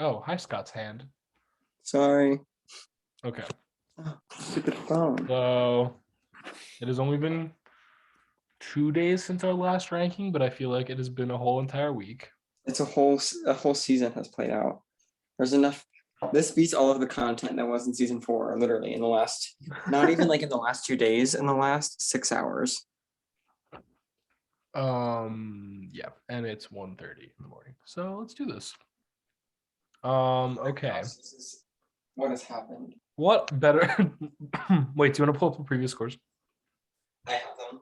Oh, hi, Scott's hand. Sorry. Okay. Oh, stupid phone. So it has only been 2 days since our last ranking, but I feel like it has been a whole entire week. It's a whole season has played out. There's enough. This beats all of the content that was in season 4, literally in the last, not even like in the last 2 days, in the last 6 hours. Yeah, and it's 1:30 in the morning. So let's do this. Okay. This is what has happened. What better wait, do you want to pull up the previous scores? I have them.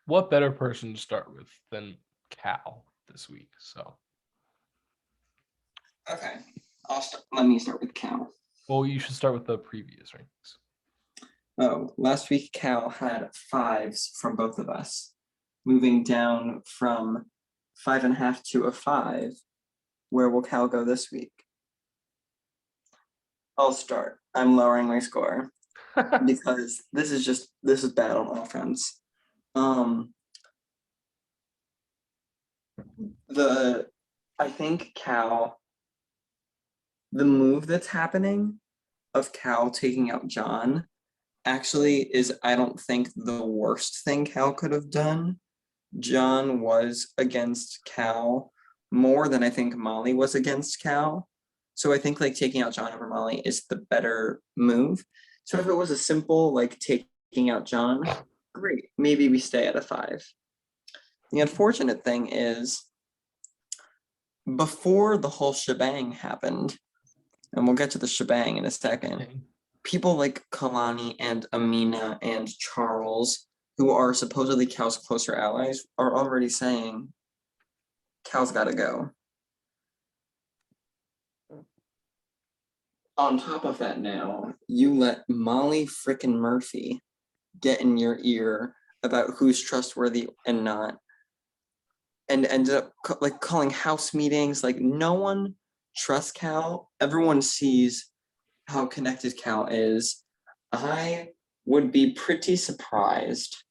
What better person to start with than Cal this week? So Okay. Let me start with Cal. well, you should start with the previous rankings. Oh, last week Cal had 5s from both of us, moving down from 5.5 to a 5. Where will Cal go this week? I'll start. I'm lowering my score because this is bad on offense. I think Cal, the move that's happening of Cal taking out John actually is, I don't think, the worst thing Cal could have done. John was against Cal more than I think Molly was against Cal. So I think like taking out John over Molly is the better move. So if it was a simple like taking out John, great. Maybe we stay at a 5. The unfortunate thing is, before the whole shebang happened, and we'll get to the shebang in a second, people like Kalani and Amina and Charles, who are supposedly Cal's closer allies, are already saying Cal's got to go. On top of that now, you let Molly frickin' Murphy get in your ear about who's trustworthy and not, and ended up like calling house meetings. Like, no one trusts Cal. Everyone sees how connected Cal is. I would be pretty surprised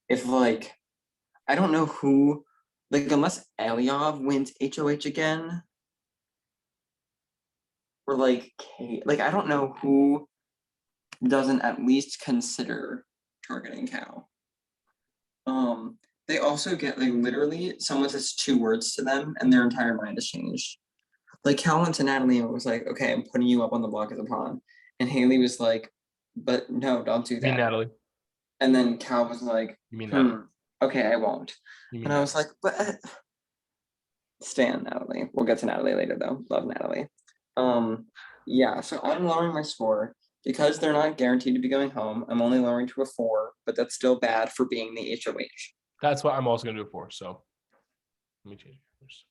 if, like, I don't know who, like, unless Eliov wins HOH again, or like Kate, like, I don't know who doesn't at least consider targeting Cal. They also get, like, literally someone says 2 words to them and their entire mind has changed. Like, Cal went to Natalie and was like, okay, I'm putting you up on the block as a pawn. And Haley was like, but no, don't do You mean that. Natalie? And then Cal was like, You mean Natalie? okay, I won't. You mean And I was Natalie? like, but stay on Natalie. We'll get to Natalie later though. Love Natalie. Yeah, so I'm lowering my score because they're not guaranteed to be going home. I'm only lowering to a 4, but that's still bad for being the HOH. That's what I'm also gonna do it for. So let me change it first.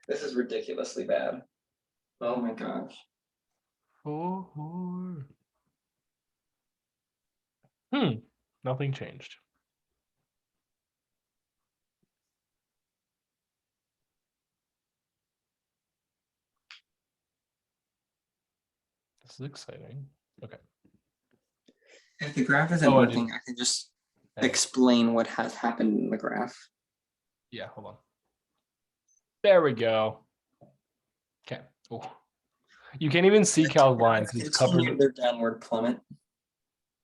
This is ridiculously bad. Oh my gosh. 4. Nothing changed. This is exciting. Okay. If the graph isn't working, I can just explain what has happened in the graph. Yeah, hold on. There we go. Okay. Oh. You can't even see Cal's line because it's covered. Their downward plummet.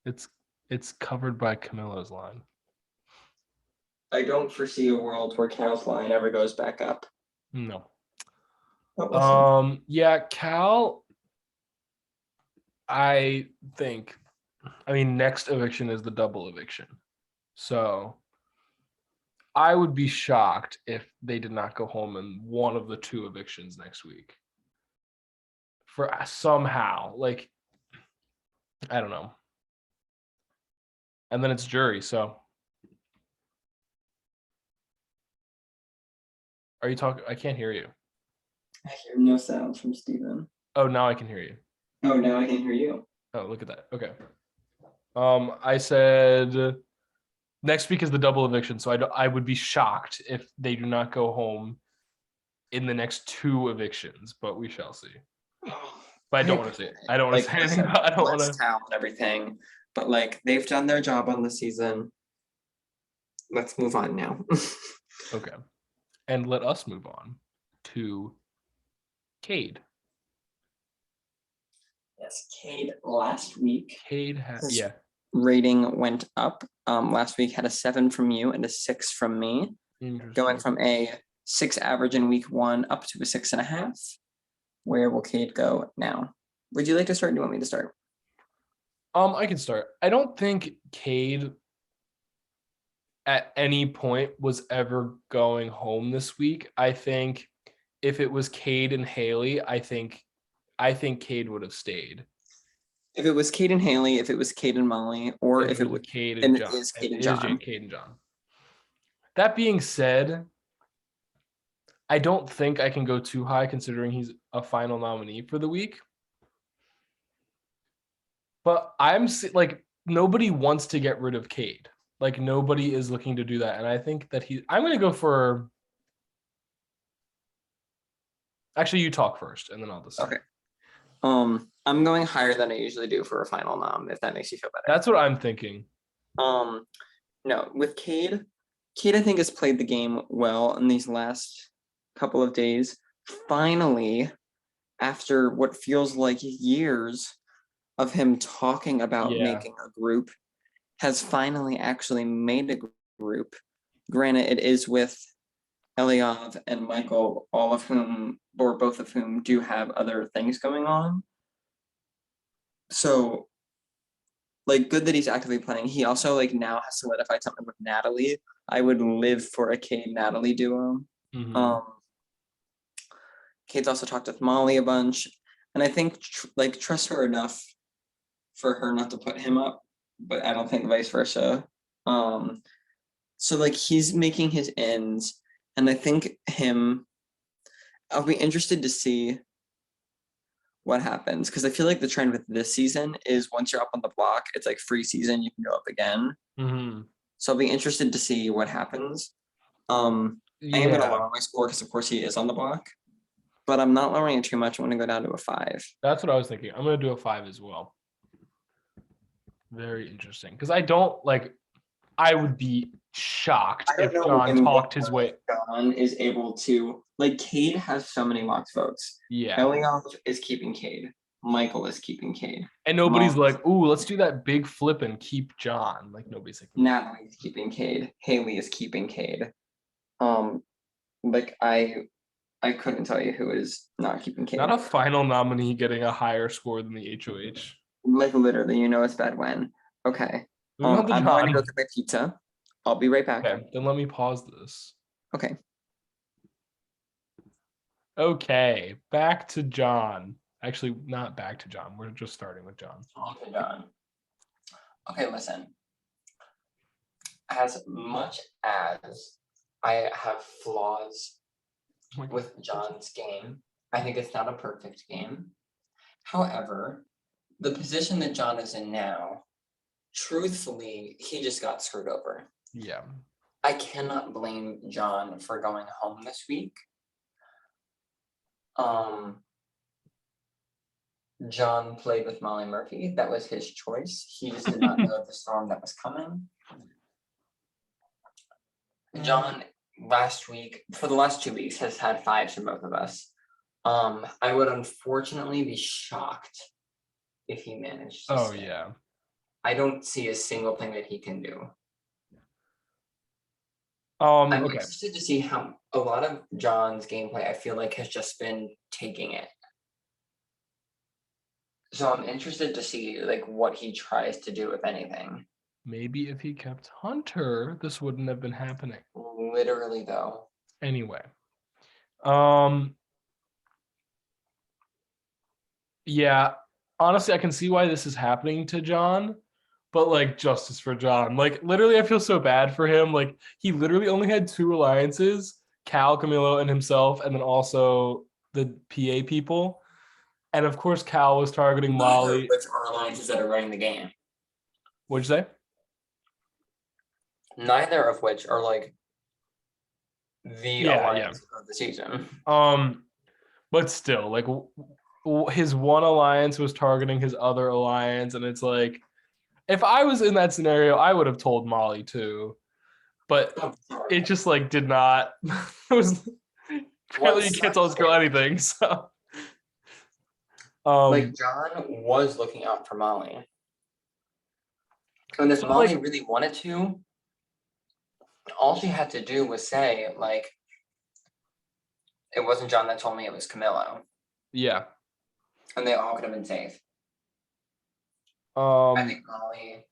It's covered by Camilla's line. I don't foresee a world where Cal's line ever goes back up. No. We'll yeah, Cal, I think, next eviction is the double eviction. So I would be shocked if they did not go home in one of the 2 evictions next week. For somehow, like, I don't know. And then it's jury, so. Are you talking? I can't hear you. I hear no sound from Steven. Oh, now I can hear you. Oh, now I can hear you. Oh, look at that. Okay. I said next week is the double eviction, so I would be shocked if they do not go home in the next 2 evictions, but we shall see. But I don't want to say it. I don't want to say anything. I don't want to tell everything, but like, they've done their job on the season. Let's move on now. Okay. And let us move on to Cade. Yes, Cade last week. His Yeah. rating went up. Last week had a 7 from you and a 6 from me, Interesting. going from a 6 average in week 1 up to a 6.5. Where will Cade go now? Would you like to start? Or do you want me to start? I can start. I don't think Cade at any point was ever going home this week. I think if it was Cade and Haley, I think Cade would have stayed. If it was Cade and Haley, if it was Cade and Molly, or if it was Cade and and John. it is Cade It and is John. Cade and John. That being said, I don't think I can go too high considering he's a final nominee for the week. But I'm like, nobody wants to get rid of Cade. Like, nobody is looking to do that. And I think that I'm going to go for. Actually, you talk first and then I'll decide. Okay. I'm going higher than I usually do for a final nom, if that makes you feel better. That's what I'm thinking. No, with Cade I think has played the game well in these last couple of days. Finally, after what feels like years of him talking about making a group, has finally actually made a group. Granted, it is with Eliav and Michael, all of whom, or both of whom, do have other things going on. So, like, good that he's actively planning. He also, like, now has solidified something with Natalie. I would live for a Cade-Natalie duo. Cade's also talked with Molly a bunch. And I think, trust her enough for her not to put him up, but I don't think vice versa. So, like, he's making his ends. And I think I'll be interested to see what happens, because I feel like the trend with this season is once you're up on the block, it's like free season, you can go up again. So I'll be interested to see what happens. I am going to lower my score because, of course, he is on the block, but I'm not lowering it too much. I'm going to go down to a 5. That's what I was thinking. I'm going to do a 5 as well. Very interesting, because I would be shocked if John talked his way. John is able to, like, Cade has so many locked votes. Yeah. Eliav is keeping Cade. Michael is keeping Cade. And nobody's like, ooh, let's do that big flip and keep John. Like, nobody's like, Natalie is keeping Cade. Haley is keeping Cade. Like, I couldn't tell you who is not keeping Cade. Not a final nominee getting a higher score than the HOH. Like, literally, it's bad when. Okay. I'm going to go get my pizza. I'll be right back. Okay, then let me pause this. Okay. Okay, back to John. Actually, not back to John. We're just starting with John. Okay, John. Okay, listen. As much as I have flaws with John's game, I think it's not a perfect game. However, the position that John is in now, truthfully, he just got screwed over. Yeah. I cannot blame John for going home this week. John played with Molly Murphy. That was his choice. He just did not know the storm that was coming. John, last week, for the last 2 weeks, has had 5s from both of us. I would unfortunately be shocked if he managed to stay. Yeah. I don't see a single thing that he can do. I'm interested to see how a lot of John's gameplay, I feel like, has just been taking it. So I'm interested to see, like, what he tries to do, if anything. Maybe if he kept Hunter, this wouldn't have been happening. Literally, though. Anyway. Yeah, honestly, I can see why this is happening to John, but, like, justice for John. Like, literally, I feel so bad for him. Like, he literally only had 2 alliances, Cal, Camilo, and himself, and then also the PA people. And of course, Cal was targeting Molly. Which are alliances that are running the game. What'd you say? Neither of which are, like, the alliance of the season. But still, like, his one alliance was targeting his other alliance, and it's like, if I was in that scenario, I would have told Molly too, but it just, like, did not. It was apparently you can't tell this girl anything. So Like John was looking out for Molly. And if so Molly like, really wanted to, all she had to do was say, like, it wasn't John that told me, it was Camillo. yeah. And they all could have been safe. I Um, think Molly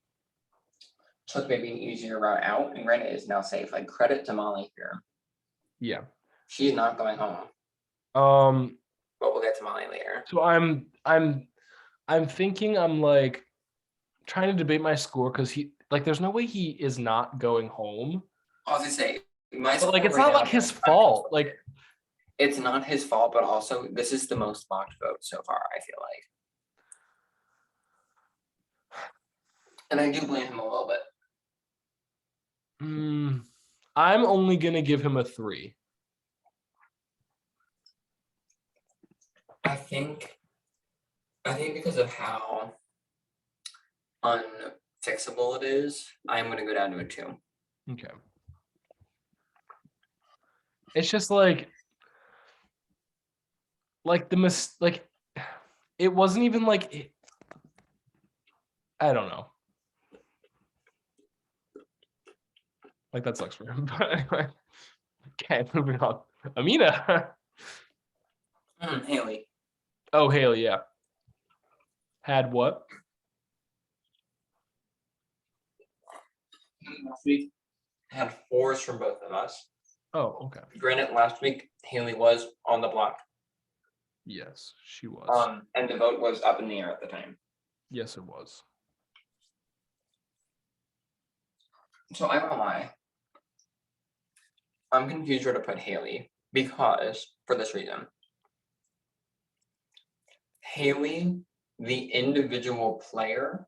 took maybe an easier route out, and granted is now safe. Like, credit to Molly here. yeah. She's not going home. Um, But we'll get to Molly later. so I'm thinking I'm like trying to debate my score because he like there's no way he is not going home. I was gonna say, my But like score it's right not now, like his I'm fault. conflicted. Like It's not his fault, but also this is the most mocked vote so far, I feel like. And I do blame him a little bit. I'm only gonna give him a 3. I think because of how unfixable it is, I'm gonna go down to a 2. Okay. It's just like like it wasn't even like I don't know. Like that sucks for him. But anyway, okay, moving on. Amina. Haley. Oh, Haley, yeah. Had what? Last week had 4s from both of us. Oh, okay. Granted, last week Haley was on the block. Yes, she was. And the vote was up in the air at the time. Yes, it was. So I won't lie. I'm confused where to put Haley because for this reason. Haley, the individual player,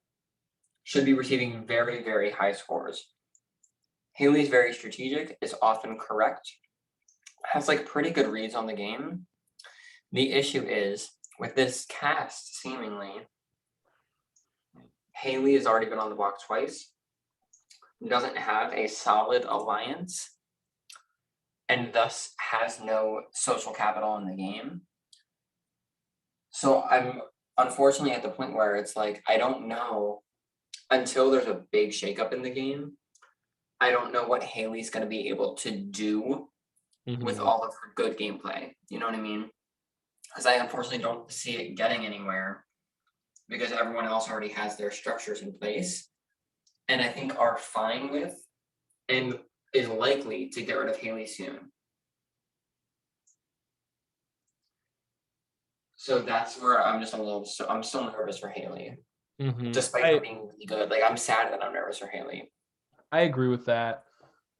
should be receiving very, very high scores. Haley's very strategic, is often correct, has like pretty good reads on the game. The issue is with this cast, seemingly, Haley has already been on the block twice, doesn't have a solid alliance, and thus has no social capital in the game. So I'm unfortunately at the point where it's like, I don't know until there's a big shakeup in the game. I don't know what Haley's going to be able to do with all of her good gameplay. You know what I mean? Because I unfortunately don't see it getting anywhere because everyone else already has their structures in place and I think are fine with and is likely to get rid of Haley soon. So that's where I'm just I'm still nervous for Haley, despite her being really good. Like I'm sad that I'm nervous for Haley. I agree with that.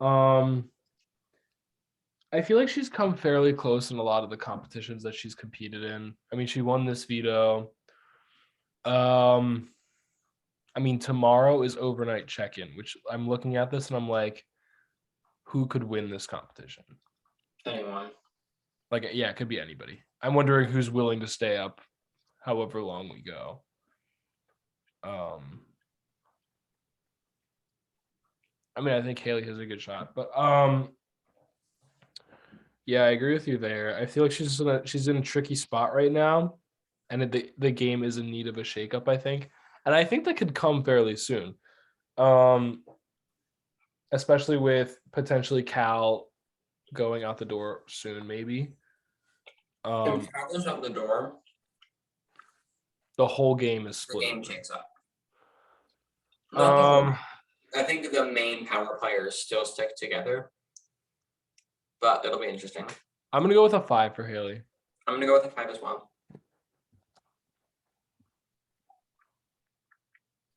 I feel like she's come fairly close in a lot of the competitions that she's competed in. I mean, she won this veto. I mean, tomorrow is overnight check-in, which I'm looking at this and I'm like, who could win this competition? Anyone. Like, yeah, it could be anybody. I'm wondering who's willing to stay up however long we go. I mean, I think Haley has a good shot, but yeah, I agree with you there. I feel like she's in a tricky spot right now, and the game is in need of a shakeup, I think, and I think that could come fairly soon, especially with potentially Cal going out the door soon, maybe. If Cal goes out the door, The whole game is the split. game shakes up. Not the whole. I think the main power players still stick together, but it'll be interesting. I'm gonna go with a 5 for Haley. I'm gonna go with a 5 as well.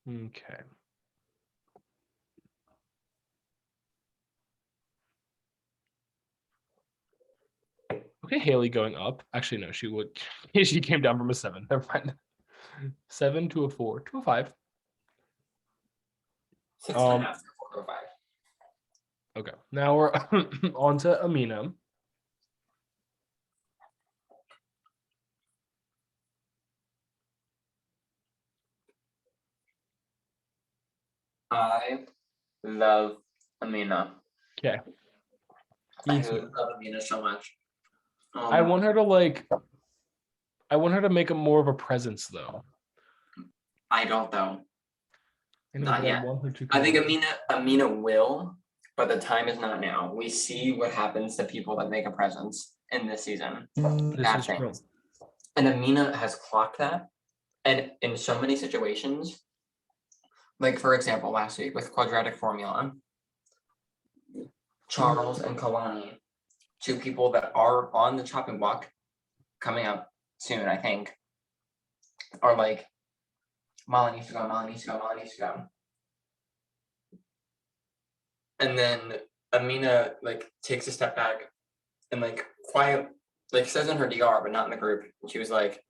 Okay. Okay, Haley going up. Actually, no, she would. She came down from a 7. Never mind. 7 to a 4 to a 5. 6.5 to 4 to 5. Okay, now we're on to Amina. I love Amina. Okay. I love Amina so much. I want her to like. I want her to make a more of a presence, though. I don't though. I know, Not but I yet. want her to. I think come. Amina will, but the time is not now. We see what happens to people that make a presence in this season. This Bad is true. things. And Amina has clocked that. And in so many situations, like for example, last week with quadratic formula, Charles and Kalani, two people that are on the chopping block coming up soon, I think, are like, Molly needs to go, Molly needs to go, Molly needs to go. And then Amina like takes a step back and like quiet, like says in her DR, but not in the group. And she was like,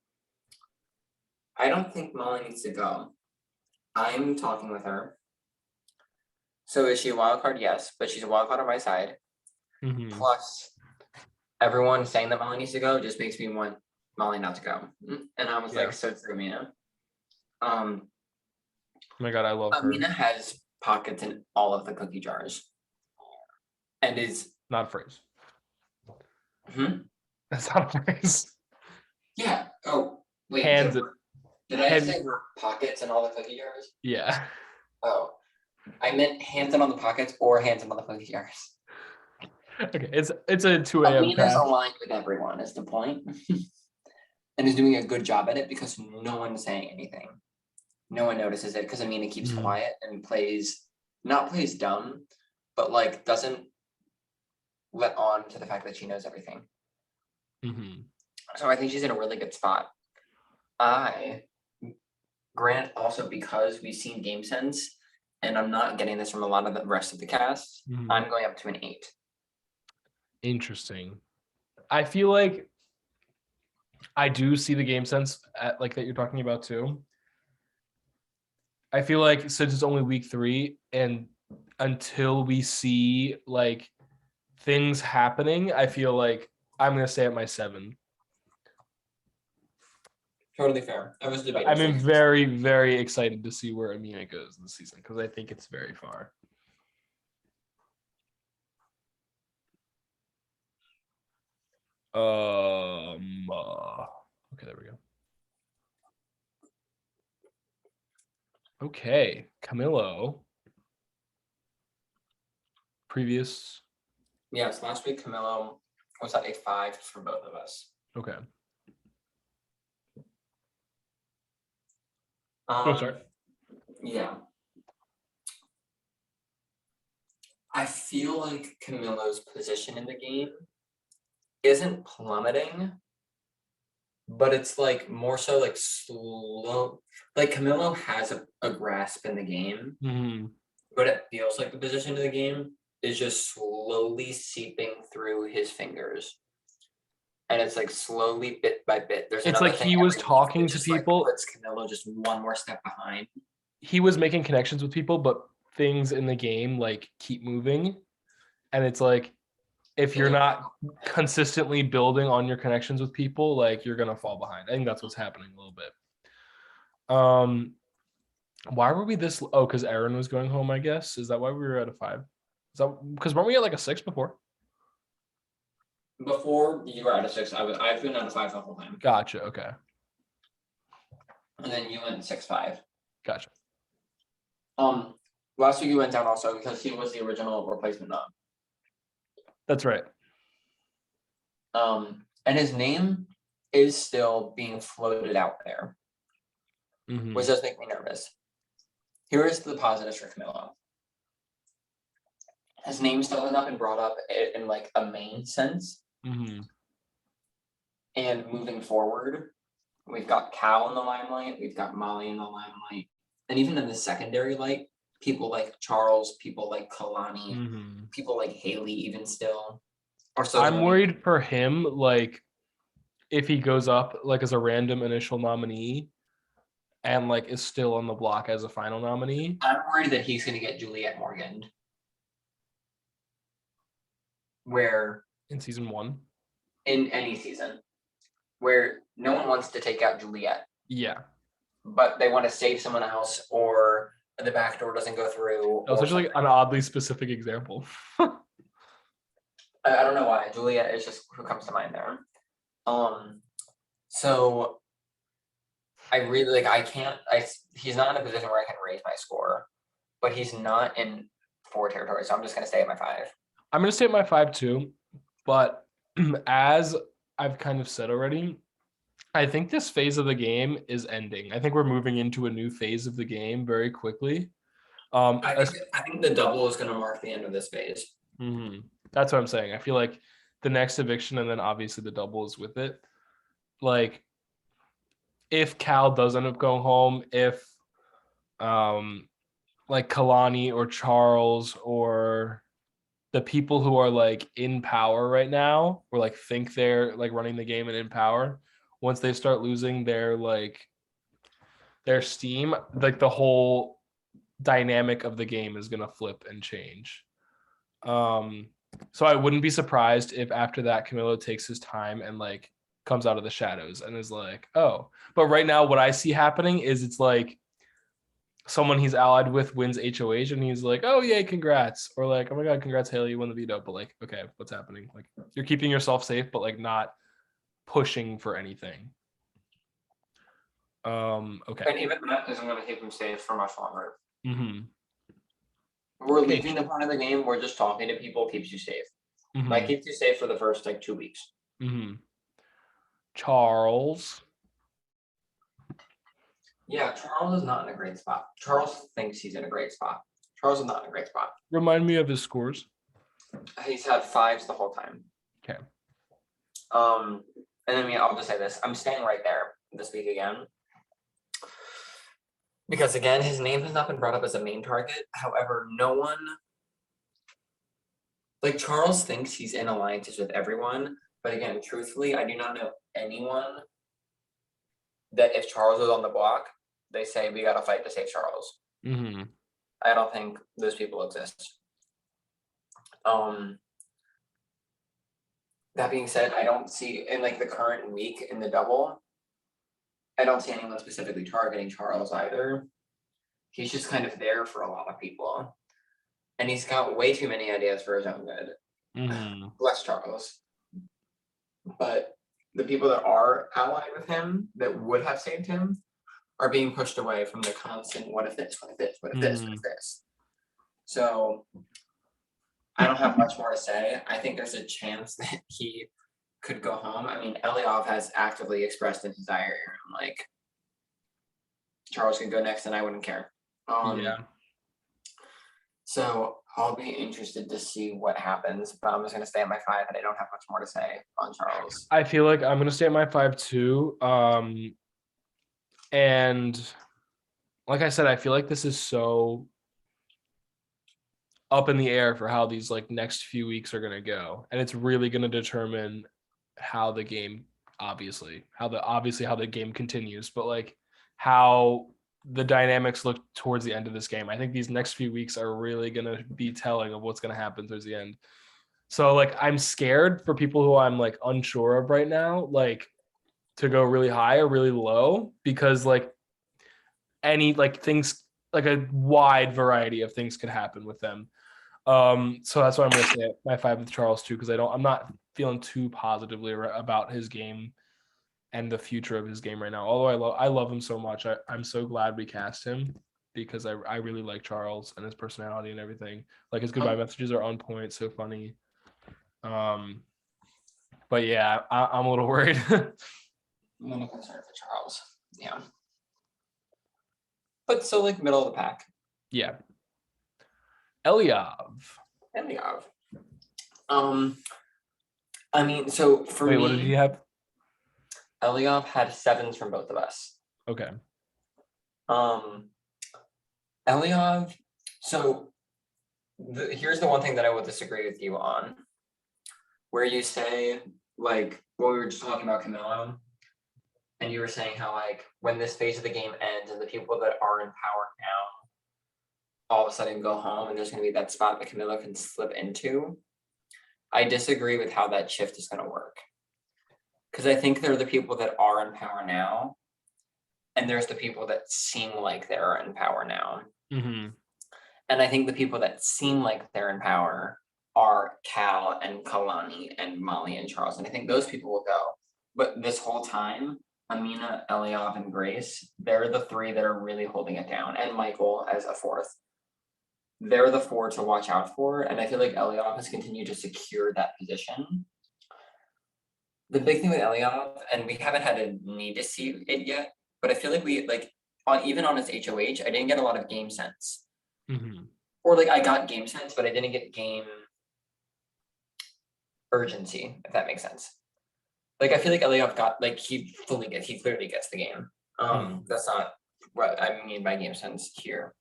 I don't think Molly needs to go. I'm talking with her. So is she a wild card? Yes, but she's a wild card on my side. Mhm. Plus, everyone saying that Molly needs to go just makes me want Molly not to go. And I was Yeah. like, so true, Amina. Oh my God, I love her. Amina has pockets in all of the cookie jars. And is Not a phrase. hmm? That's not a phrase. Yeah. Oh, wait. Hands. Did I Hands. say her pockets in all the cookie jars? Yeah. Oh, I meant hands in on the pockets or hands in on the cookie jars. Okay, it's a 2 a.m. Amina's path. aligned with everyone is the point. And is doing a good job at it because no one's saying anything. No one notices it because Amina keeps quiet and not plays dumb, but like doesn't let on to the fact that she knows everything. Mm-hmm. So I think she's in a really good spot. Grant, also because we've seen game sense, and I'm not getting this from a lot of the rest of the cast, I'm going up to an 8. Interesting. I feel like I do see the game sense like that you're talking about too. I feel like since it's only week 3 and until we see like things happening, I feel like I'm gonna stay at my 7. Totally fair. I was debating. I'm very, very excited to see where Amina goes this season because I think it's very far. Okay, there we go. Okay, Camilo. Previous. Yes, last week Camilo was at a 5 for both of us. Okay. Sorry. Yeah. I feel like Camilo's position in the game isn't plummeting, but it's like more so like slow. Like Camilo has a grasp in the game, but it feels like the position of the game is just slowly seeping through his fingers. And it's like slowly bit by bit. It's like he was talking to people. Like puts Camilo just one more step behind. He was making connections with people, but things in the game like keep moving. And it's like if you're not consistently building on your connections with people, like you're gonna fall behind. I think that's what's happening a little bit. Why were we this? Oh, because Aaron was going home, I guess. Is that why we were at a 5? Is that because weren't we at like a 6 before? Before you were at a 6, I've been at a 5 the whole time. Gotcha. Okay. And then you went 6-5. Gotcha. Last week you went down also because he was the original replacement knob. That's right. And his name is still being floated out there, which does make me nervous. Here is the positives for Camilo. His name still has not been brought up in like a main sense. And moving forward, we've got Cal in the limelight, we've got Molly in the limelight, and even in the secondary light, people like Charles, people like Kalani, people like Haley, even still. I'm worried for him, like if he goes up like as a random initial nominee and like is still on the block as a final nominee. I'm worried that he's going to get Juliet Morgan. Where in season 1? In any season. Where no one wants to take out Juliet. Yeah. But they want to save someone else, or the back door doesn't go through. That was such like an oddly specific example. I don't know why. Juliet is just who comes to mind there. So I really like. I can't. He's not in a position where I can raise my score, but he's not in 4 territory. So I'm just gonna stay at my 5. I'm gonna stay at my 5 too, but as I've kind of said already, I think this phase of the game is ending. I think we're moving into a new phase of the game very quickly. I think the double is gonna mark the end of this phase. That's what I'm saying. I feel like the next eviction and then obviously the double is with it. Like if Cal does end up going home, if like Kalani or Charles or the people who are like in power right now or like think they're like running the game and in power, once they start losing their steam, like the whole dynamic of the game is gonna flip and change. So I wouldn't be surprised if after that Camilo takes his time and like comes out of the shadows and is like, oh. But right now, what I see happening is it's like someone he's allied with wins HOH and he's like, oh yay, congrats. Or like, oh my god, congrats, Haley, you won the veto. But like, okay, what's happening? Like you're keeping yourself safe, but like not pushing for anything. Okay. And even that isn't gonna keep him safe for much longer. Mm-hmm. We're leaving the part of the game where just talking to people keeps you safe. Mm-hmm. Might keep you safe for the first like 2 weeks. Mm-hmm. Charles. Yeah, Charles is not in a great spot. Charles thinks he's in a great spot. Charles is not in a great spot. Remind me of his scores. He's had 5s the whole time. Okay. And I mean, I'll just say this. I'm staying right there this week again. Because again, his name has not been brought up as a main target. However, no one, like Charles thinks he's in alliances with everyone. But again, truthfully, I do not know anyone that if Charles was on the block, they say we gotta fight to save Charles. Mm-hmm. I don't think those people exist. That being said, I don't see in like the current week in the double, I don't see anyone specifically targeting Charles either. He's just kind of there for a lot of people. And he's got way too many ideas for his own good. Mm-hmm. Bless Charles. But the people that are allied with him that would have saved him are being pushed away from the constant what if this, what if this, what if this, what if this. So I don't have much more to say. I think there's a chance that he could go home. I mean, Eliov has actively expressed in his diary, like, Charles could go next and I wouldn't care. Yeah. So I'll be interested to see what happens, but I'm just gonna stay at my 5 and I don't have much more to say on Charles. I feel like I'm gonna stay at my 5 too. And like I said, I feel like this is so up in the air for how these like next few weeks are gonna go. And it's really gonna determine how the game how the game continues, but like how the dynamics look towards the end of this game. I think these next few weeks are really going to be telling of what's going to happen towards the end. So like, I'm scared for people who I'm like unsure of right now, like to go really high or really low, because like any like things, like a wide variety of things could happen with them. So that's why I'm going to stay at my 5 with Charles too, because I'm not feeling too positively about his game and the future of his game right now. Although I love him so much. I'm so glad we cast him because I really like Charles and his personality and everything. Like his goodbye messages are on point, so funny. But yeah, I'm a little worried. I'm a little concerned for Charles. Yeah. But so like middle of the pack. Yeah. Eliov. I mean, so for me, what did he have? Eliov had 7s from both of us. Okay. Eliov, so here's the one thing that I would disagree with you on, where you say, like, when we were just talking about Camilo, and you were saying how, like, when this phase of the game ends and the people that are in power now all of a sudden go home and there's going to be that spot that Camilo can slip into, I disagree with how that shift is going to work. Because I think there are the people that are in power now, and there's the people that seem like they're in power now. Mm-hmm. And I think the people that seem like they're in power are Cal and Kalani and Molly and Charles. And I think those people will go. But this whole time, Amina, Eliav, and Grace, they're the three that are really holding it down, and Michael as a fourth. They're the four to watch out for, and I feel like Eliav has continued to secure that position. The big thing with Eliav, and we haven't had a need to see it yet, but I feel like we like even on his HOH, I didn't get a lot of game sense. Mhm. Or like I got game sense, but I didn't get game urgency, if that makes sense. Like I feel like Eliav got like he clearly gets the game. That's not what I mean by game sense here.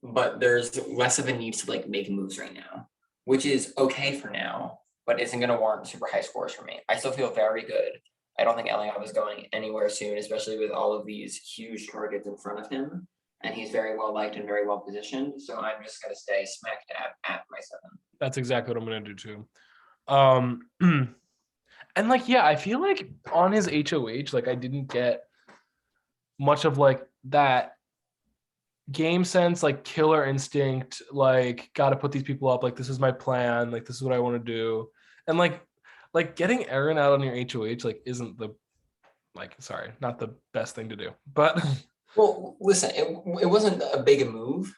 But there's less of a need to like make moves right now, which is okay for now, but isn't gonna warrant super high scores for me. I still feel very good. I don't think Eliav is going anywhere soon, especially with all of these huge targets in front of him. And he's very well liked and very well positioned. So I'm just gonna stay smack dab at my 7. That's exactly what I'm gonna do too. And like, yeah, I feel like on his HOH, like I didn't get much of like that game sense, like killer instinct, like gotta put these people up, like this is my plan, like this is what I want to do. And like getting Aaron out on your HOH like isn't the like sorry, not the best thing to do. But Well, listen, it wasn't a big move,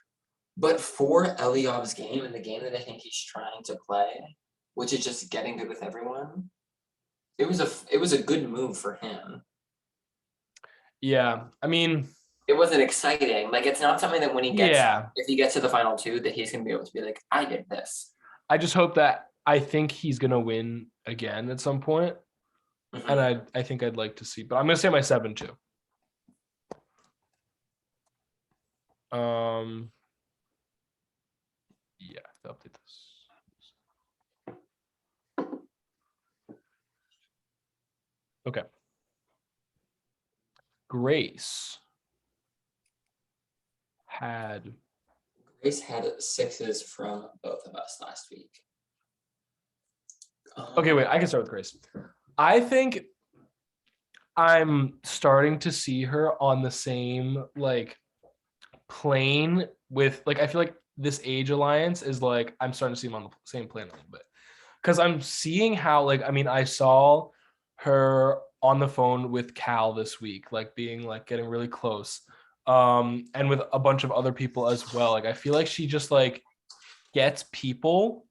but for Eliav's game and the game that I think he's trying to play, which is just getting good with everyone, it was a good move for him. yeah, I mean, It wasn't exciting. Like it's not something that when he gets yeah, if he gets to the final 2 that he's gonna be able to be like, I did this. I just hope that I think he's gonna win again at some point. Mhm. And I think I'd like to see, but I'm gonna say my 7 too. Yeah, I'll update this. Okay. Grace had Grace had 6s from both of us last week. okay, wait, I can start with Grace. I think I'm starting to see her on the same like plane with like I feel like this age alliance is like I'm starting to see them on the same plane a little bit. Because I'm seeing how like I mean I saw her on the phone with Cal this week, like being like getting really close. And with a bunch of other people as well. Like I feel like she just like gets people,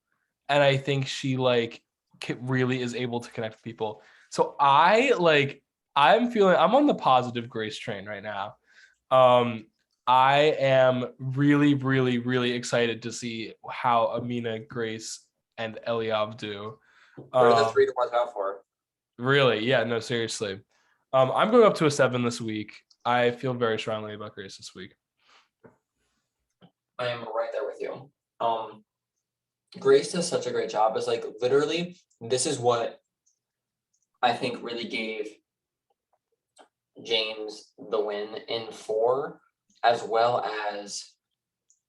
and I think she like really is able to connect with people. So I'm on the positive Grace train right now. I am really, really, really excited to see how Amina, Grace, and Eliav do. What are the 3 to watch out for? Really, yeah, no, seriously. I'm going up to a 7 this week. I feel very strongly about Grace this week. I am right there with you. Grace does such a great job. It's like literally, this is what I think really gave James the win in 4, as well as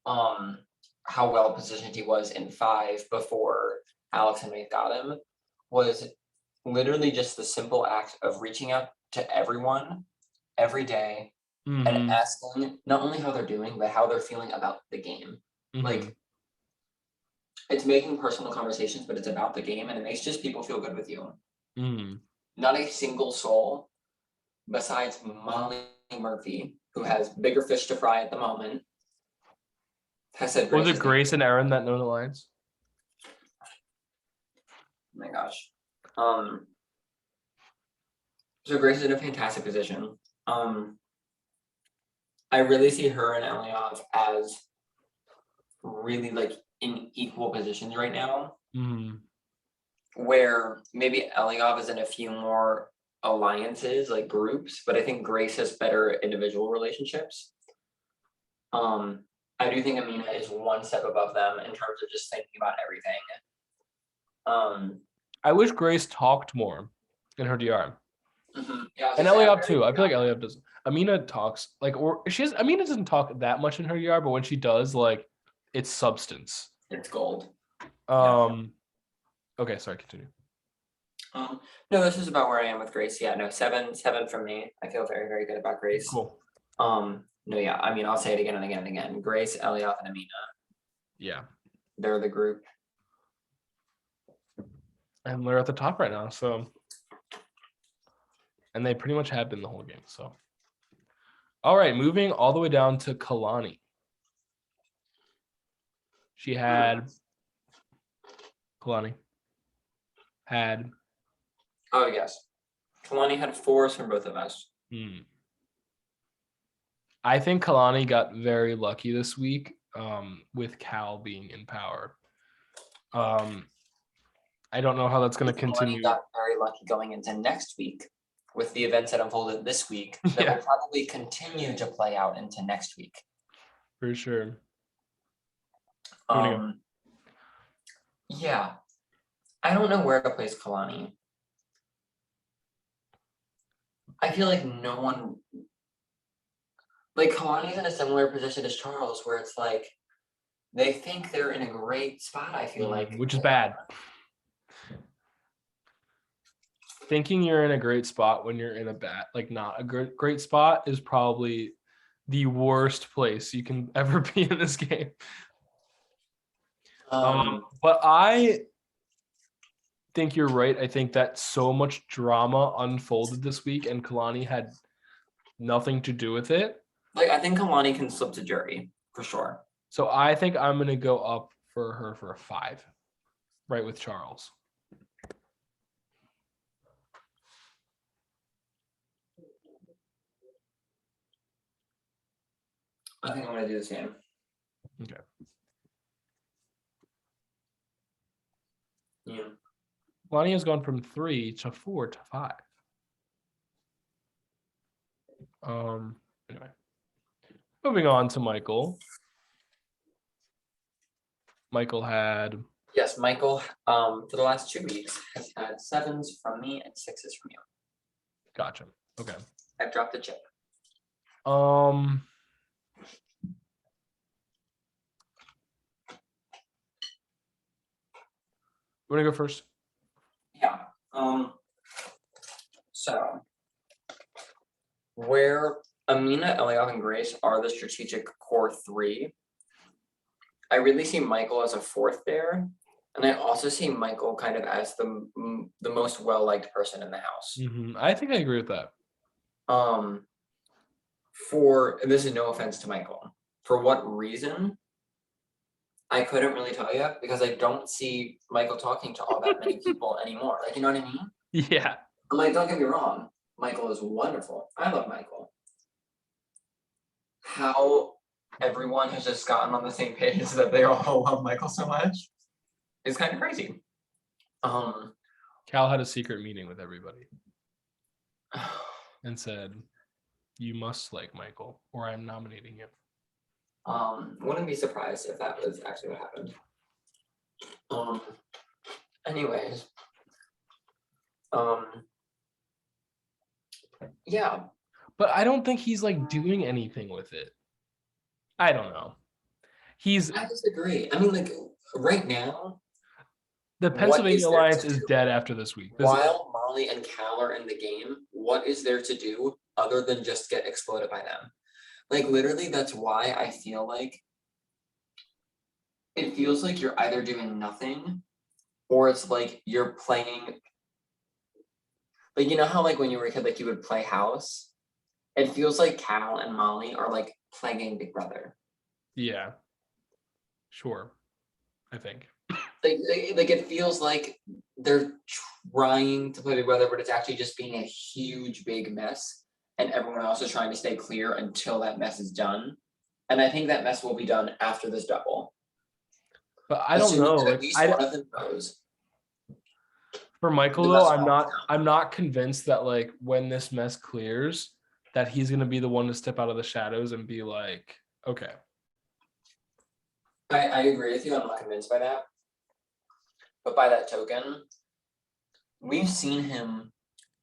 how well positioned he was in 5 before Alex and Nate got him, was literally just the simple act of reaching out to everyone every day and Mhm, asking not only how they're doing, but how they're feeling about the game. mhm, Like it's making personal conversations, but it's about the game and it makes just people feel good with you. mhm. Not a single soul besides Molly Murphy, who has bigger fish to fry at the moment, has said Was Grace it is Grace and Aaron that know the lines? oh my gosh. So Grace is in a fantastic position. I really see her and Eliav as really like in equal positions right now, Mhm, where maybe Eliav is in a few more alliances, like groups, but I think Grace has better individual relationships. I do think Amina is one step above them in terms of just thinking about everything. I wish Grace talked more in her DR. Yeah, I was And gonna say, I'm Eliab very too. I feel like glad. Eliab does. Amina talks like, or Amina doesn't talk that much in her DR, but when she does, like, it's substance. It's gold. Okay, sorry, continue. No, this is about where I am with Grace. Yeah, no, 7 from me. I feel very, very good about Grace. Cool. No, yeah, I mean, I'll say it again and again and again. Grace, Eliav, and Amina. Yeah. They're the group. And they're at the top right now. So And they pretty much have been the whole game. So, all right, moving all the way down to Kalani. She had Kalani had Oh yes, Kalani had 4s from both of us. I think Kalani got very lucky this week with Cal being in power. I don't know how that's going to continue. Kalani got very lucky going into next week with the events that unfolded this week that Yeah. will probably continue to play out into next week. For sure. Who wanna go? Yeah, I don't know where to place Kalani. I feel like no one, like Kalani's in a similar position as Charles, where it's like they think they're in a great spot. I feel like, which is bad. Thinking you're in a great spot when you're in a bad, like not a great spot, is probably the worst place you can ever be in this game. But I think you're right. I think that so much drama unfolded this week, and Kalani had nothing to do with it. like I think Kalani can slip to jury for sure. So I think I'm gonna go up for her for a 5, right with Charles. I think I'm gonna do the same. Okay. Yeah. Kalani has gone from 3 to 4 to 5. Anyway. Moving on to Michael. Michael had Yes, Michael, for the last 2 weeks has had 7s from me and 6s from you. gotcha. Okay. I've dropped a chip. You want to go first? Yeah. So where Amina, Eliav, and Grace are the strategic core 3, I really see Michael as a 4th there. And I also see Michael kind of as the most well-liked person in the house. I think I agree with that. And this is no offense to Michael. For what reason? I couldn't really tell you because I don't see Michael talking to all that many people anymore. Like, you know what I mean? Yeah. I'm like, don't get me wrong. Michael is wonderful. I love Michael. How everyone has just gotten on the same page that they all love Michael so much is kind of crazy. Cal had a secret meeting with everybody and said, "You must like Michael, or I'm nominating you." Wouldn't be surprised if that was actually what happened. Anyways, yeah. But I don't think he's like doing anything with it. I don't know. I disagree. I mean, like right now, The Pennsylvania Alliance is dead after this week. While Molly and Cal are in the game, what is there to do other than just get exploded by them? Like literally, that's why I feel like it feels like you're either doing nothing or it's like you're playing. Like, you know how like when you were a kid, like you would play house? It feels like Cal and Molly are like playing Big Brother. Yeah. Sure. I think. Like it feels like they're trying to play Big Brother, but it's actually just being a huge big mess, and everyone else is trying to stay clear until that mess is done. And I think that mess will be done after this double. But I don't know. At least one of them knows. For Michael though, I'm not convinced that like when this mess clears, that he's gonna be the one to step out of the shadows and be like, okay. I agree with you. I'm not convinced by that. But by that token, we've seen him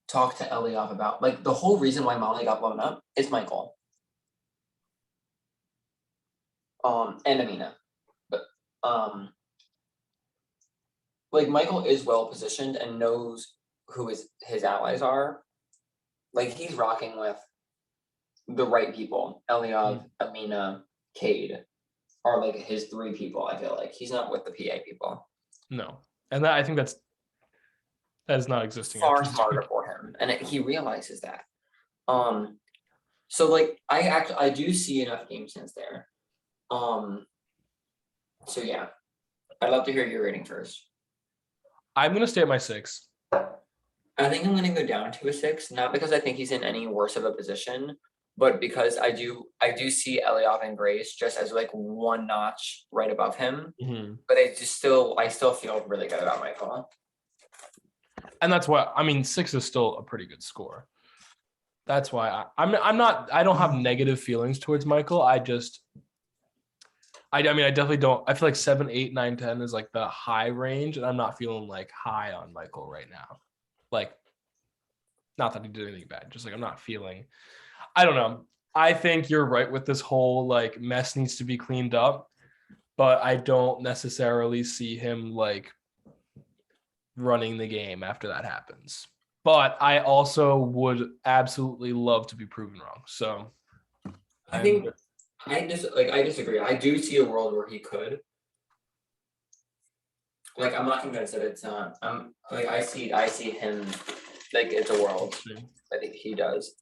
talk to Eliav about like the whole reason why Molly got blown up is Michael. And Amina. But like Michael is well positioned and knows who his allies are. Like he's rocking with the right people. Eliav, Amina, Cade are like his 3 people. I feel like he's not with the PA people. No. And that I think that's That is not existing. far after this smarter week. for him, and he realizes that. So like I do see enough game sense there. So yeah, I'd love to hear your rating first. I'm gonna stay at my 6. I think I'm gonna go down to a 6, not because I think he's in any worse of a position, but because I do see Eliav and Grace just as like one notch right above him. But I still feel really good about Michael. And that's why, I mean, 6 is still a pretty good score. That's why I don't have negative feelings towards Michael. I mean, I definitely don't. I feel like 7, 8, 9, 10 is like the high range, and I'm not feeling like high on Michael right now. Like, not that he did anything bad, just like I'm not feeling. I don't know. I think you're right with this whole like mess needs to be cleaned up, but I don't necessarily see him like running the game after that happens. But I also would absolutely love to be proven wrong. So I think I disagree. I do see a world where he could. Like I'm not convinced that it's not. I'm like I see him like it's a world. I think he does.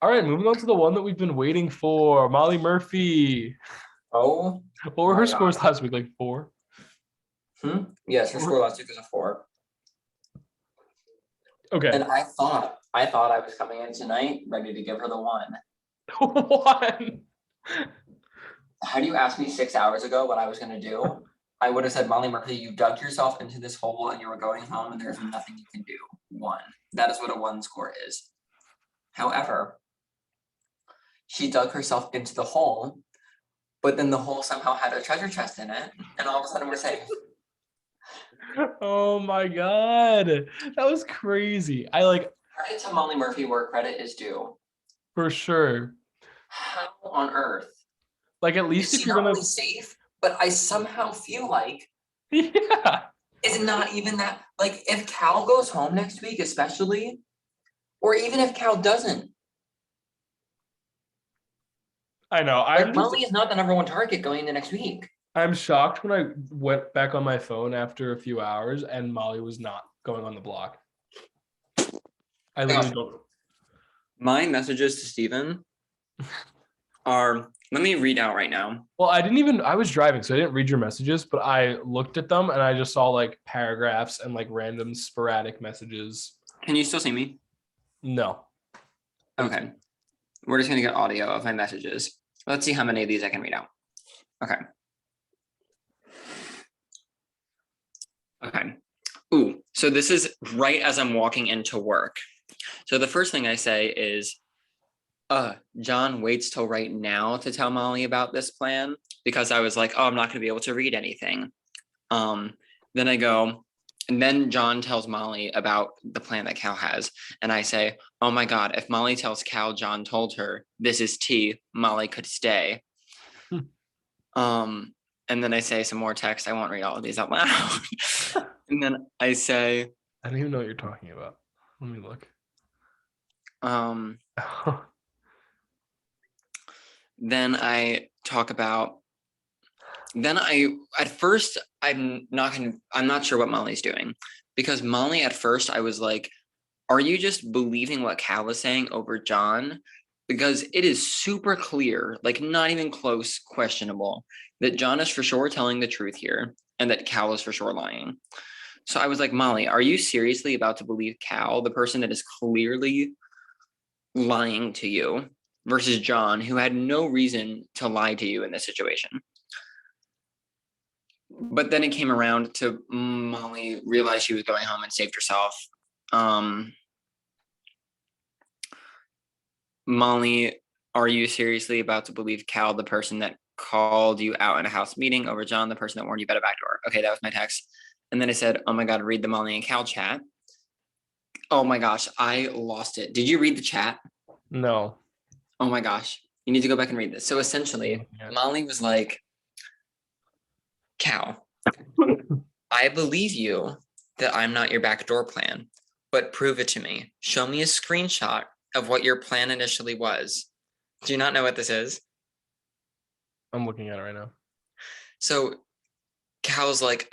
All right, moving on to the one that we've been waiting for, Molly Murphy. Oh, What were my her God. scores last week? Like 4? Yes, her score last week was a 4. Okay. And I thought I was coming in tonight ready to give her the 1. 1. Had you asked me 6 hours ago what I was gonna do, I would have said, Molly Murphy, you dug yourself into this hole and you were going home and there's nothing you can do. 1. That is what a 1 score is. However, she dug herself into the hole, but then the hole somehow had a treasure chest in it, and all of a sudden we're safe. Oh my God. That was crazy. I like, Credit to Molly Murphy where credit is due. for sure. How on earth Like, at is least if she you're not gonna, only safe, but I somehow feel like yeah, it's not even that. Like if Cal goes home next week, especially, or even if Cal doesn't, I know. like Molly is not the #1 target going into next week. I'm shocked when I went back on my phone after a few hours and Molly was not going on the block. I literally don't. My messages to Steven are, let me read out right now. Well, I was driving, so I didn't read your messages, but I looked at them and I just saw like paragraphs and like random sporadic messages. Can you still see me? No. Okay. We're just going to get audio of my messages. Let's see how many of these I can read out. Okay. Okay. Ooh, so this is right as I'm walking into work. So the first thing I say is, John waits till right now to tell Molly about this plan because I was like, oh, I'm not going to be able to read anything. Then I go, and then John tells Molly about the plan that Cal has. And I say, oh my God, if Molly tells Cal John told her, this is tea, Molly could stay. And then I say some more text. I won't read all of these out loud. And then I say, I don't even know what you're talking about. Let me look. Then I talk about, at first, I'm not sure what Molly's doing, because Molly at first I was like, are you just believing what Cal is saying over John? Because it is super clear, like not even close, questionable, that John is for sure telling the truth here and that Cal is for sure lying. So I was like, Molly, are you seriously about to believe Cal, the person that is clearly lying to you, versus John, who had no reason to lie to you in this situation? But then it came around to Molly realized she was going home and saved herself. Molly, are you seriously about to believe Cal, the person that called you out in a house meeting, over John, the person that warned you about a backdoor? Okay, that was my text. And then I said, oh my God, read the Molly and Cal chat. Oh my gosh, I lost it. Did you read the chat? No. Oh my gosh, you need to go back and read this. So essentially, Molly was like, Cal, I believe you that I'm not your backdoor plan, but prove it to me. Show me a screenshot of what your plan initially was. Do you not know what this is? I'm looking at it right now. So Cal's like,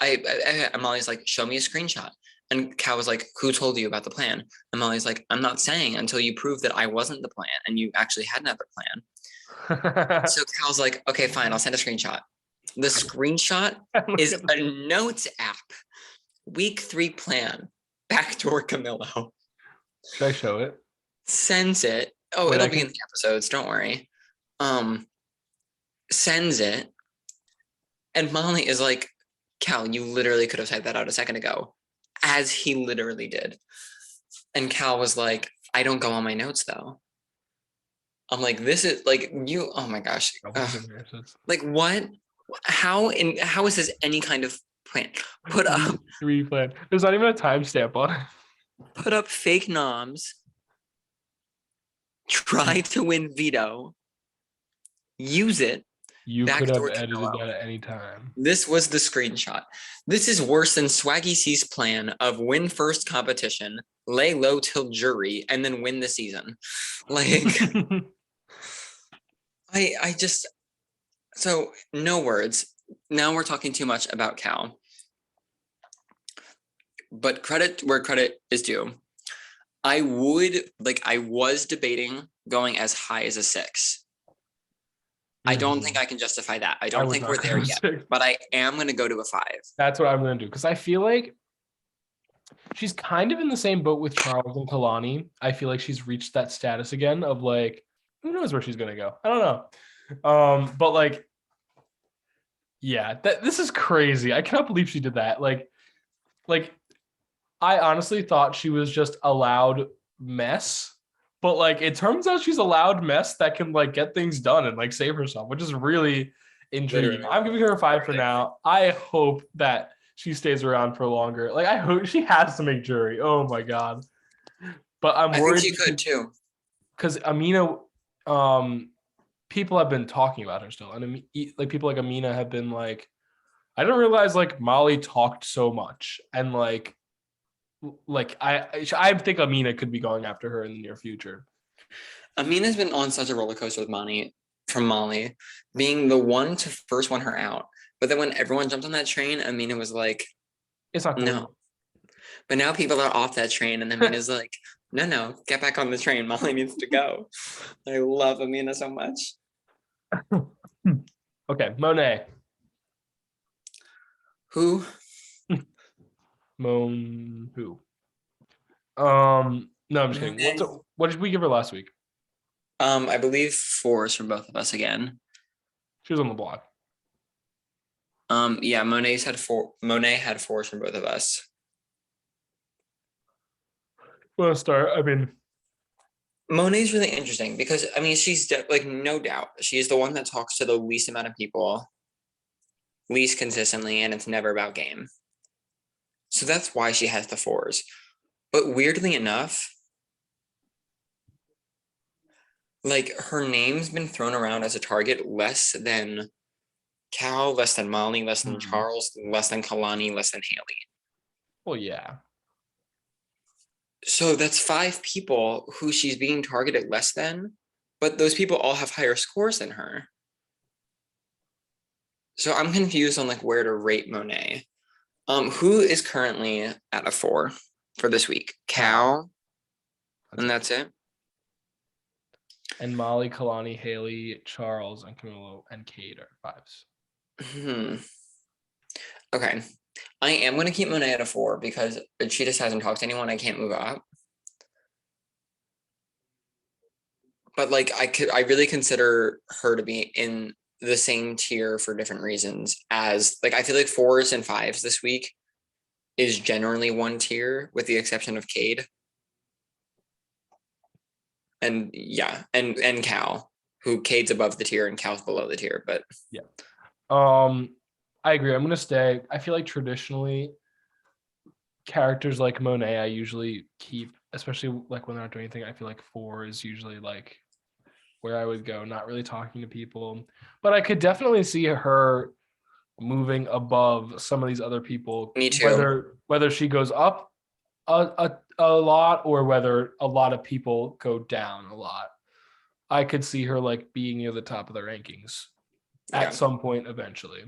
Molly's like, show me a screenshot. And Cal was like, who told you about the plan? And Molly's like, I'm not saying until you prove that I wasn't the plan and you actually had another plan. So Cal's like, okay, fine, I'll send a screenshot. The screenshot is a notes app. Week 3 plan. Backdoor Camillo. Should I show it? Sends it. Oh, Wait, it'll I be in can- the episodes, don't worry. Sends it. And Molly is like, Cal, you literally could have typed that out a second ago. As he literally did. And Cal was like, I don't go on my notes though. I'm like, this is like you, oh my gosh. Like what? How is this any kind of plan? Put up 3 plan. There's not even a timestamp on it. fake noms. Try to win veto. Use it. You could have Backdoor edited Camillo. that at any time. This was the screenshot. This is worse than Swaggy C's plan of win first competition, lay low till jury, and then win the season. Like, I just, so no words. Now we're talking too much about Cal. But credit where credit is due. I was debating going as high as a 6. I don't think I can justify that. I don't would think not we're go there to yet, 6. but I am going to go to a 5. That's what I'm gonna do because I feel like she's kind of in the same boat with Charles and Kalani. I feel like she's reached that status again of like, who knows where she's gonna go? I don't know. But like, yeah, this is crazy. I cannot believe she did that. Like I honestly thought she was just a loud mess, but like it turns out she's a loud mess that can like get things done and like save herself, which is really intriguing. Literally. I'm giving her a 5 for now. I hope that she stays around for longer. Like I hope she has to make jury. Oh my god. But I'm I think worried she could too. because Amina, people have been talking about her still, and like people like Amina have been like, I didn't realize like Molly talked so much, and like I think Amina could be going after her in the near future. Amina's been on such a roller coaster with Molly, being the one to first want her out. But then when everyone jumped on that train, Amina was like, It's not cool. no. But now people are off that train, and Amina's like, no, get back on the train. Molly needs to go. I love Amina so much. Okay, Monet. Who? Who? No, I'm just kidding. Monet. What did we give her last week? I believe 4s from both of us again. She was on the block. Yeah, Monet had 4s from both of us. Want to start? I mean, Monet's really interesting because I mean she's like no doubt she's the one that talks to the least amount of people, least consistently, and it's never about game. So that's why she has the 4s. But weirdly enough, like her name's been thrown around as a target less than Cal, less than Molly, less than Charles, less than Kalani, less than Haley. well, yeah. So that's 5 people who she's being targeted less than, but those people all have higher scores than her. So I'm confused on like where to rate Monet. Who is currently at a 4 for this week? Cal, and that's it. And Molly, Kalani, Haley, Charles, and Camilo and Kate are 5s. Okay. I am going to keep Monet at a 4 because she just hasn't talked to anyone. I can't move up. But like I really consider her to be in the same tier for different reasons as like I feel like 4s and 5s this week is generally one tier with the exception of Cade. And yeah, and Cal, who Cade's above the tier and Cal's below the tier, but yeah. I agree. I'm gonna stay. I feel like traditionally characters like Monet I usually keep, especially like when they're not doing anything. I feel like 4 is usually like where I would go, not really talking to people. But I could definitely see her moving above some of these other people. Me too. Whether she goes up a lot or whether a lot of people go down a lot. I could see her like being near the top of the rankings at some point eventually.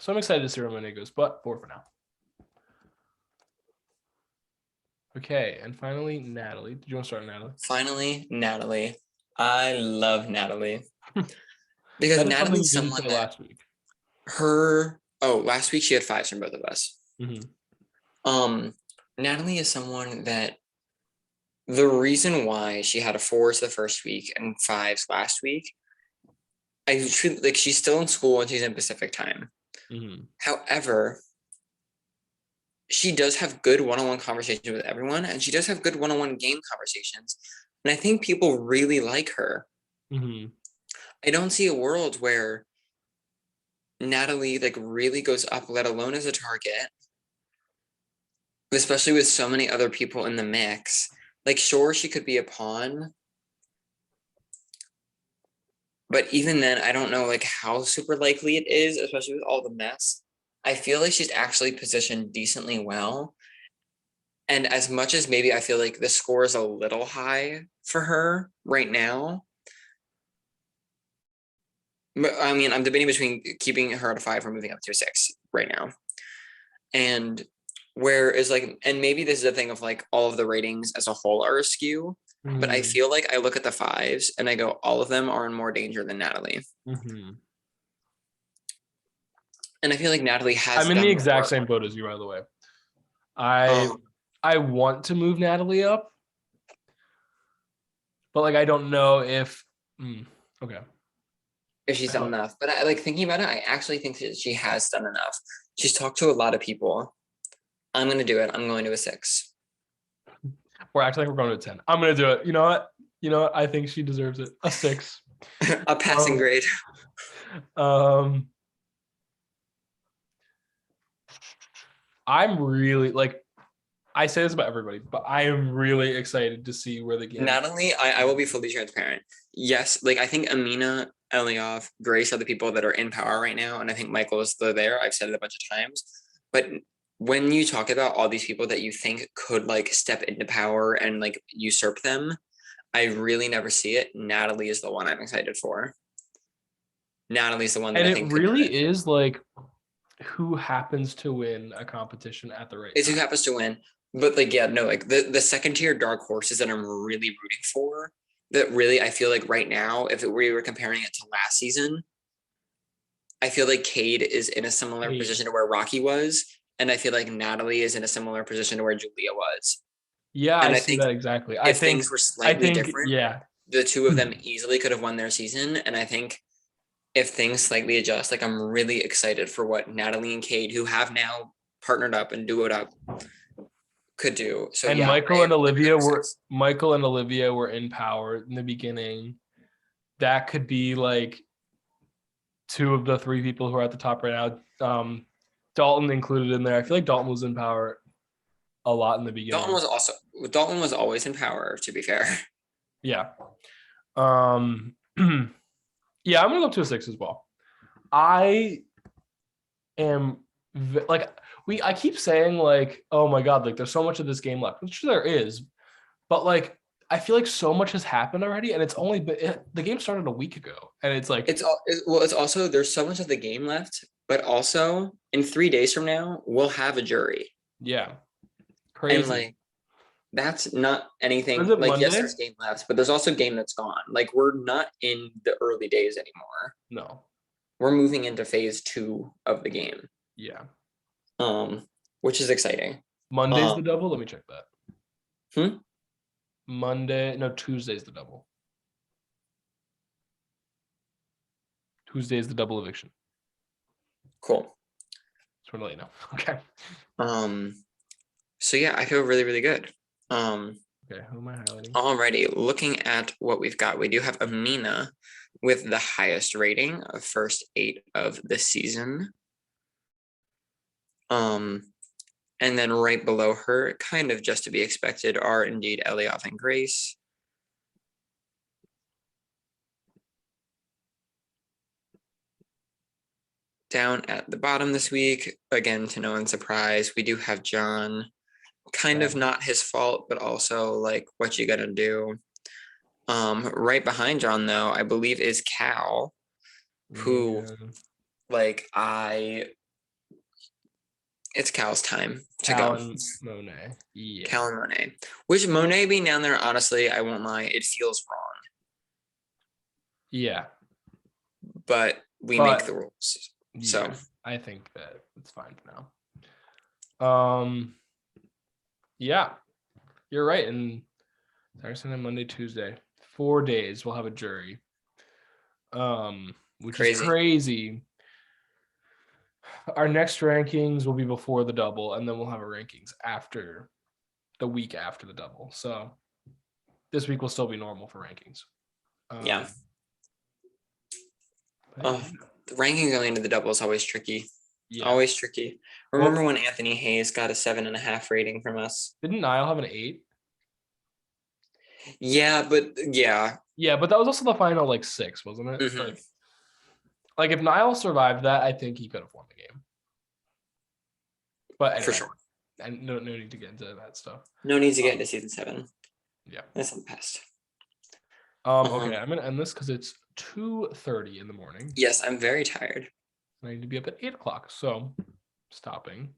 So I'm excited to see where Monet goes, but 4 for now. Okay, and finally, Natalie. Did you want to start, Natalie? Finally, Natalie. I love Natalie because That is something Natalie's you didn't someone say that last week. last week she had 5s from both of us. Mhm. Natalie is someone that the reason why she had a 4s the first week and 5s last week, I feel like she's still in school and she's in Pacific time. Mhm. However, she does have good one-on-one conversations with everyone, and she does have good one-on-one game conversations. And I think people really like her. Mhm. I don't see a world where Natalie like really goes up, let alone as a target, especially with so many other people in the mix. Like, sure, she could be a pawn, but even then, I don't know like how super likely it is, especially with all the mess. I feel like she's actually positioned decently well. And as much as maybe I feel like the score is a little high for her right now, but I mean, I'm debating between keeping her at a 5 or moving up to a 6 right now. And where is like, and maybe this is a thing of like all of the ratings as a whole are askew, but I Mhm. feel like I look at the 5s and I go, all of them are in more danger than Natalie. Mhm. And I feel like Natalie has I'm in the done the exact work. same boat as you, by the way. I Um, I want to move Natalie up, but like I don't know if. Okay. if she's done enough, but I like thinking about it, I actually think that she has done enough. She's talked to a lot of people. I'm going to do it. I'm going to a 6. We're acting like we're going to 10. I'm gonna do it. You know what? You know what? I think she deserves it. A 6. A passing Um, grade. um, I'm really like I say this about everybody, but I am really excited to see where the game. Natalie, I will be fully transparent. Yes, like I think Amina, Eliov, Grace are the people that are in power right now, and I think Michael is still there. I've said it a bunch of times, but when you talk about all these people that you think could like step into power and like usurp them, I really never see it. Natalie is the one I'm excited for. Natalie's the one that And I it think could do really it. is like who happens to win a competition at the right It's who time. happens to win. But like, yeah, no, like the second tier dark horses that I'm really rooting for, that really I feel like right now, if we were comparing it to last season, I feel like Cade is in a similar Cade. position to where Rocky was, and I feel like Natalie is in a similar position to where Julia was. Yeah, I And I see think that exactly. if things were I slightly think, different, yeah. the two of them easily could have won their season. And I think if things slightly adjust, like I'm really excited for what Natalie and Cade, who have now partnered up and duoed up, could do. So And yeah, Michael and I'm gonna go Olivia were in power in the beginning. That could be like two of the three people who are at the top right now. Dalton included in there. I feel like Dalton was in power a lot in the beginning. Dalton was always in power, to be fair. Yeah. Yeah, I'm gonna go up to a 6 as well. I am like I keep saying like, oh my god, like there's so much of this game left, which there is, but like I feel like so much has happened already, and it's only been the game started a week ago, and it's like It's also there's so much of the game left, but also in 3 days from now we'll have a jury, yeah, and crazy. like that's not anything Was it like yes, Monday? there's game left, but there's also game that's gone. Like we're not in the early days anymore. No. We're moving into phase 2 of the game, Yeah. um, which is exciting. Monday's the Um, double. Let me check that. hmm? Tuesday's the double. Tuesday's the double eviction. Cool. Just want to let you know. Okay. So yeah, I feel really, really good. Okay. Who am I highlighting? Alrighty, looking at what we've got, we do have Amina with the highest rating of first 8 of the season. And then right below her, kind of just to be expected, are indeed Eliav and Grace. Down at the bottom this week, again, to no one's surprise, we do have John. Kind of not his fault, but also like what you gonna do. Right behind John, though, I believe is Cal, who Yeah. like I It's Cal's time to Cal go. and Monet. Yeah. Cal and Monet. Which Monet being down there, honestly, I won't lie, it feels wrong. Yeah. But we But- make the rules. Yeah, So I think that it's fine for now. Yeah, you're right. And Saturday, Sunday, Monday, Tuesday, 4 days we'll have a jury. Which is Crazy. crazy. Our next rankings will be before the double, and then we'll have a rankings after the week after the double. So this week will still be normal for rankings. Yeah. But Oh, the ranking going into the double is always tricky. yeah. Always tricky. Remember when Anthony Hayes got a 7.5 rating from us? Didn't Niall have an 8? Yeah, but yeah. Yeah, but that was also the final like 6, wasn't it? Mhm. Like if Niall survived that, I think he could have won the game. But anyway, For sure. and no need to get into that stuff. No need to get into season 7. Yeah. That's in the past. Okay, I'm gonna end this because it's 2:30 in the morning. Yes, I'm very tired. I need to be up at 8 o'clock. So stopping.